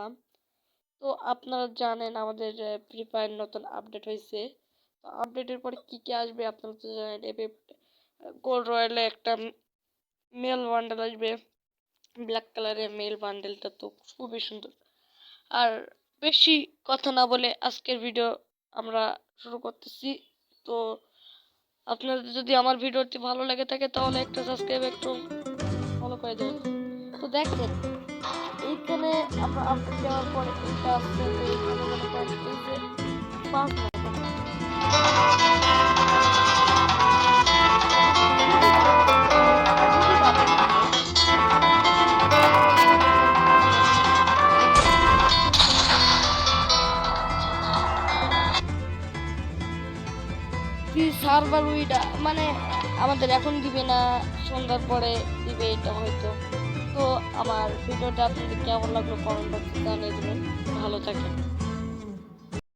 চালাম। তো আপনারা জানেন আমাদের ফ্রি ফায়ার নতুন আপডেট হয়েছে। তো আপডেটের পরে কি কি আসবে আপনারা তো জানেন। এবে গোল্ড রয়্যালে একটা মেল বান্ডেল আসবে, ব্ল্যাক কালারের মেল বান্ডেলটা তো খুবই সুন্দর। আর বেশি কথা না বলে আজকের ভিডিও আমরা শুরু করতেছি। তো আপনাদের যদি আমার ভিডিওটি ভালো লেগে থাকে তাহলে একটা সাবস্ক্রাইব একটু ফলো করে দেবেন। তো দেখেন এইখানে আমরা আপডেট দেওয়ার পরে এটা আসছে, তো এইখানে মনে করেন এই যে 5 সার্ভার উইডা মানে আমাদের এখন দিবে না, সন্ধ্যার পরে দিবে এটা হয়তো। তো আমার ভিডিওটা আপনাদের কেমন লাগলো কমেন্ট বক্সে জানিয়ে দেবেন। ভালো থাকেন।